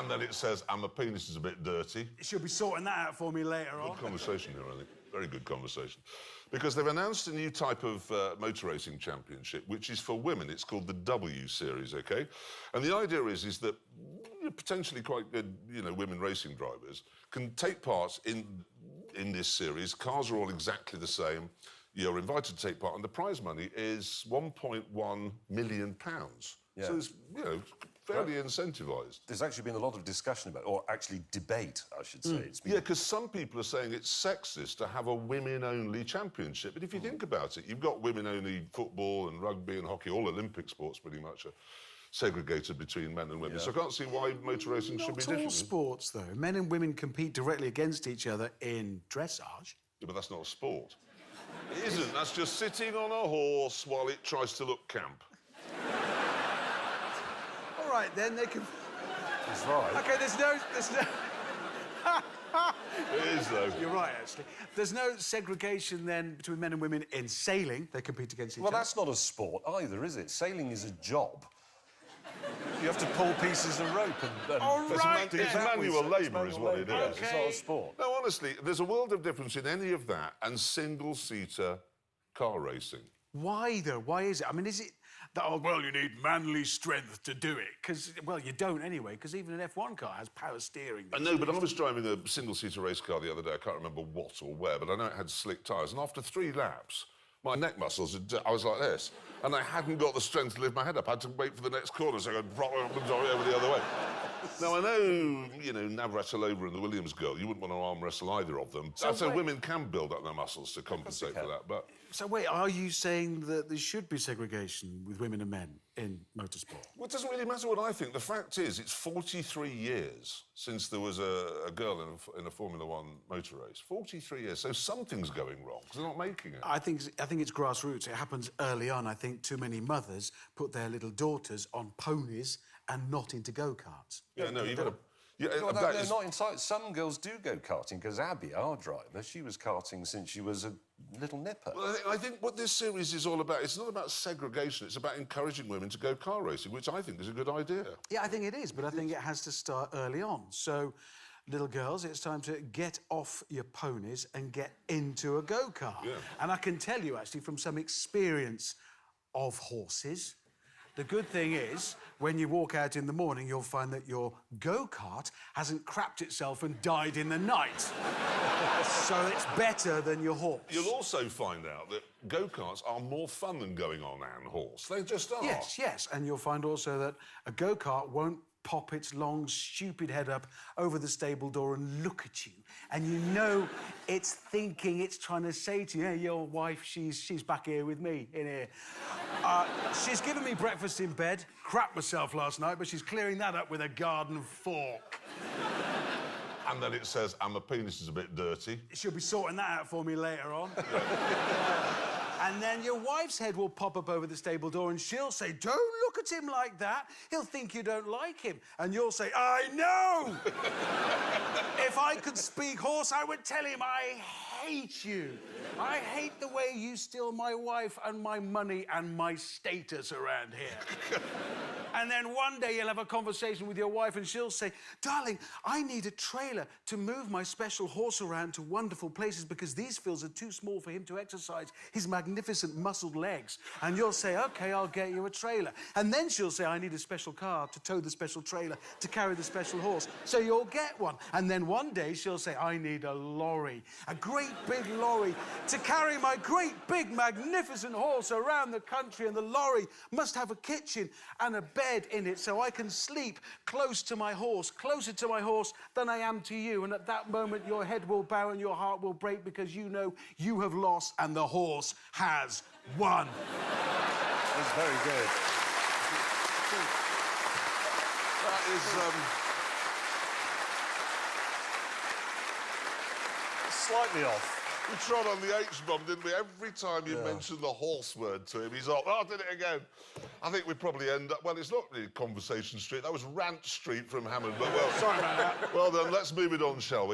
And then it says, and my penis is a bit dirty. She'll be sorting that out for me later on. Good conversation here, I think. Very good conversation. Because they've announced a new type of motor racing championship, which is for women. It's called the W Series, OK? And the idea is that potentially quite good, women racing drivers can take part in this series. Cars are all exactly the same. You're invited to take part, and the prize money is £1.1 million. Yeah. So it's, fairly incentivised. There's actually been a lot of discussion about, or actually debate, I should say. It's been... Yeah, because some people are saying it's sexist to have a women-only championship. But if you think about it, you've got women-only football and rugby and hockey, all Olympic sports pretty much are segregated between men and women. Yeah. So I can't see why motor racing should be different. Not all sports, though. Men and women compete directly against each other in dressage. Yeah, but that's not a sport. It isn't. That's just sitting on a horse while it tries to look camp. All right, then, they can... That's right. OK, there's no... It is, though. You're right, actually. There's no segregation, then, between men and women in sailing. They compete against each other. Well, that's not a sport either, is it? Sailing is a job. You have to pull pieces of rope and... All right, it's manual labour is what it is. Okay. It's not a sport. No, honestly, there's a world of difference in any of that and single-seater car racing. Why, though? Why is it? I mean, is it that, oh, well, you need manly strength to do it? Because, well, you don't anyway, because even an F1 car has power steering. I know, but I was driving a single-seater race car the other day. I can't remember what or where, but I know it had slick tyres. And after 3 laps, my neck muscles, I was like this. And I hadn't got the strength to lift my head up. I had to wait for the next corner so I could over the other way. Now, I know, Navratilova and the Williams girl, you wouldn't want to arm wrestle either of them. So women can build up their muscles to compensate for that, but... So, wait, are you saying that there should be segregation with women and men in motorsport? Well, it doesn't really matter what I think. The fact is, it's 43 years since there was a girl in a Formula One motor race. 43 years. So something's going wrong, because they're not making it. I think it's grassroots. It happens early on. I think too many mothers put their little daughters on ponies and not into go-karts. Yeah, no, you've got to... Yeah, well, they're not inside. Some girls do go karting, because Abby, our driver, she was karting since she was a little nipper. Well, I think what this series is all about, it's not about segregation, it's about encouraging women to go car racing, which I think is a good idea. Yeah, I think it is, but I think it has to start early on. So, little girls, it's time to get off your ponies and get into a go-kart. Yeah. And I can tell you, actually, from some experience of horses, the good thing is, when you walk out in the morning, you'll find that your go-kart hasn't crapped itself and died in the night. So it's better than your horse. You'll also find out that go-karts are more fun than going on an horse. They just are. Yes, yes. And you'll find also that a go-kart won't pop its long, stupid head up over the stable door and look at you. And you know it's thinking, it's trying to say to you, hey, your wife, she's back here with me, in here. She's given me breakfast in bed, crapped myself last night, but she's clearing that up with a garden fork. And then it says, and my penis is a bit dirty. She'll be sorting that out for me later on. And then your wife's head will pop up over the stable door and she'll say, don't look at him like that. He'll think you don't like him. And you'll say, I know! If I could speak horse, I would tell him I hate you. I hate the way you steal my wife and my money and my status around here. And then one day you'll have a conversation with your wife and she'll say, darling, I need a trailer to move my special horse around to wonderful places because these fields are too small for him to exercise his magnificent muscled legs. And you'll say, OK, I'll get you a trailer. And then she'll say, I need a special car to tow the special trailer to carry the special horse. So you'll get one. And then one day she'll say, I need a lorry, a great big lorry to carry my great big magnificent horse around the country. And the lorry must have a kitchen and a bed in it so I can sleep close to my horse, closer to my horse than I am to you. And at that moment, your head will bow and your heart will break because you know you have lost and the horse has won. That's very good. That is, Slightly off. we trod on the H-bomb, didn't we? Every time you mentioned the horse word to him, he's like, oh, I did it again. I think we probably end up... Well, it's not really Conversation Street. That was Rant Street from Hammond, but well... Sorry about that. Well, then, let's move it on, shall we?